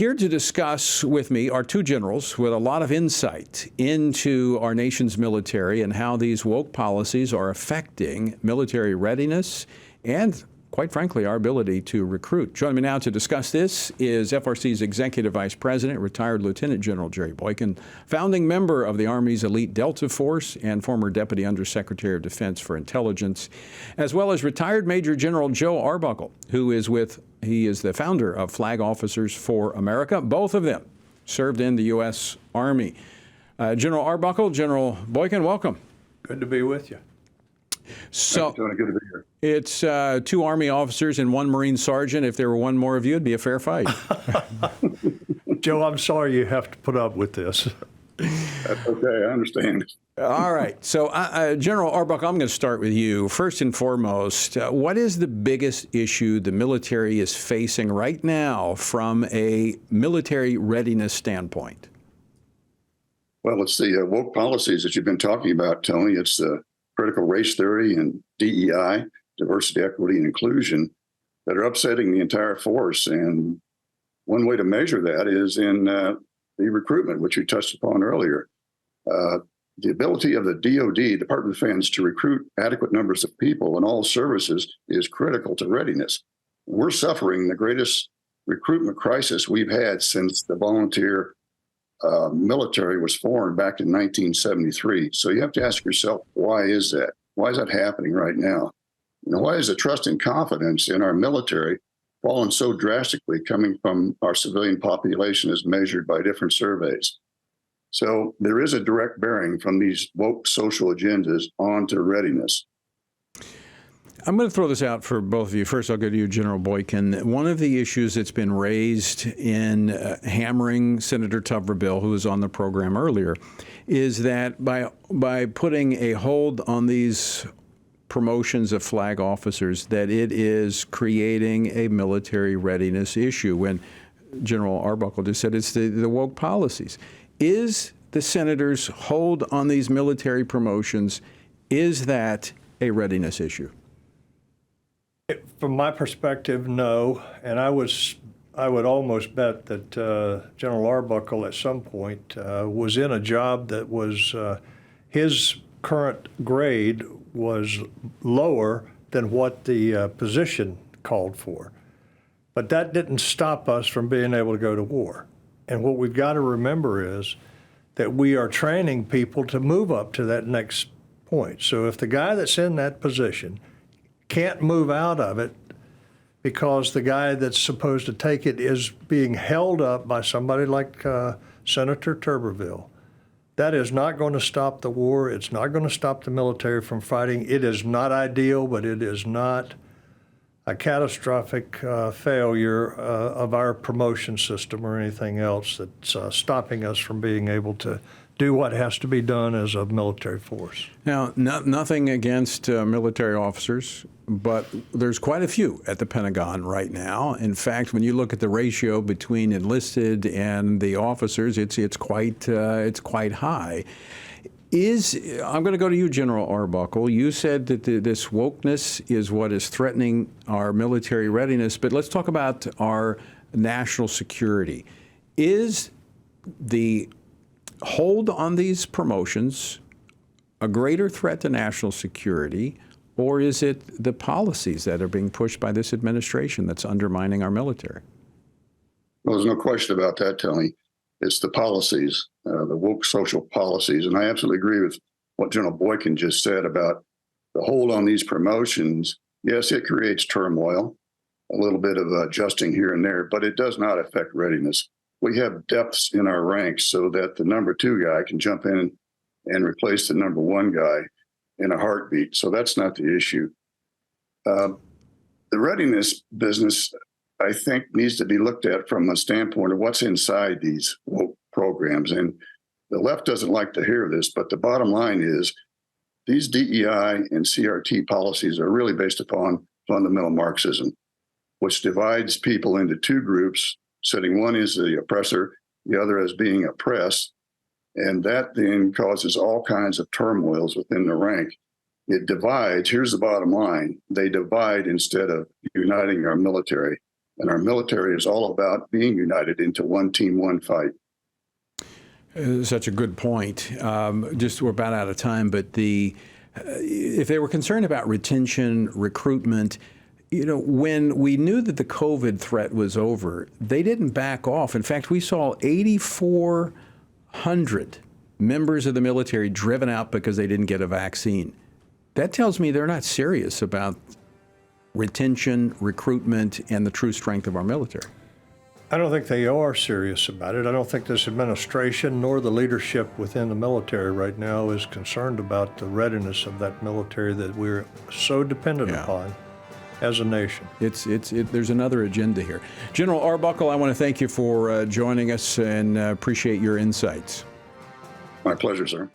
Here to discuss with me are two generals with a lot of insight into our nation's military and how these woke policies are affecting military readiness and, quite frankly, our ability to recruit. Joining me now to discuss this is FRC's Executive Vice President, retired Lieutenant General Jerry Boykin, founding member of the Army's Elite Delta Force and former Deputy Undersecretary of Defense for Intelligence, as well as retired Major General Joe Arbuckle, he is the founder of Flag Officers for America. Both of them served in the U.S. Army. General Arbuckle, General Boykin, welcome. Good to be with you. So, good to be here. It's two Army officers and one Marine sergeant. If there were one more of you, it'd be a fair fight. Joe, I'm sorry you have to put up with this. That's okay, I understand. All right. So, General Arbuckle, I'm going to start with you. First and foremost, what is the biggest issue the military is facing right now from a military readiness standpoint? Well, it's the woke policies that you've been talking about, Tony. It's the critical race theory and DEI, diversity, equity, and inclusion, that are upsetting the entire force. And one way to measure that is in the recruitment, which you touched upon earlier. The ability of the DoD, Department of Defense, to recruit adequate numbers of people in all services is critical to readiness. We're suffering the greatest recruitment crisis we've had since the volunteer military was formed back in 1973. So you have to ask yourself, why is that? Why is that happening right now? Why is the trust and confidence in our military fallen so drastically coming from our civilian population as measured by different surveys? So there is a direct bearing from these woke social agendas onto readiness. I'm going to throw this out for both of you. First, I'll go to you, General Boykin. One of the issues that's been raised in hammering Senator Tuberville, who was on the program earlier, is that by putting a hold on these promotions of flag officers, that it is creating a military readiness issue. When General Arbuckle just said it's the woke policies. Is the senators' hold on these military promotions, is that a readiness issue? From my perspective, no. And I would almost bet that General Arbuckle at some point was in a job that was, his current grade was lower than what the position called for. But that didn't stop us from being able to go to war. And what we've got to remember is that we are training people to move up to that next point. So if the guy that's in that position can't move out of it because the guy that's supposed to take it is being held up by somebody like Senator Tuberville, that is not going to stop the war. It's not going to stop the military from fighting. It is not ideal, but it is not a catastrophic failure of our promotion system or anything else that's stopping us from being able to do what has to be done as a military force. Now, nothing against military officers, but there's quite a few at the Pentagon right now. In fact, when you look at the ratio between enlisted and the officers, it's quite high. I'm going to go to you, General Arbuckle. You said that this wokeness is what is threatening our military readiness, but let's talk about our national security. Is the hold on these promotions a greater threat to national security, or is it the policies that are being pushed by this administration that's undermining our military? Well, there's no question about that, Tony. It's the policies, the woke social policies. And I absolutely agree with what General Boykin just said about the hold on these promotions. Yes, it creates turmoil, a little bit of adjusting here and there, but it does not affect readiness. We have depths in our ranks so that the number 2 guy can jump in and replace the number 1 guy in a heartbeat. So that's not the issue. The readiness business, I think, needs to be looked at from a standpoint of what's inside these woke programs. And the left doesn't like to hear this, but the bottom line is these DEI and CRT policies are really based upon fundamental Marxism, which divides people into 2 groups, setting one as the oppressor, the other as being oppressed. And that then causes all kinds of turmoils within the rank. It divides. Here's the bottom line. They divide instead of uniting our military. And our military is all about being united into one team, one fight. Such a good point. Just we're about out of time, but if they were concerned about retention, recruitment, when we knew that the COVID threat was over, they didn't back off. In fact, we saw 8,400 members of the military driven out because they didn't get a vaccine. That tells me they're not serious about retention, recruitment, and the true strength of our military. I don't think they are serious about it. I don't think this administration nor the leadership within the military right now is concerned about the readiness of that military that we're so dependent upon as a nation. There's another agenda here. General Arbuckle, I want to thank you for joining us and appreciate your insights. My pleasure, sir.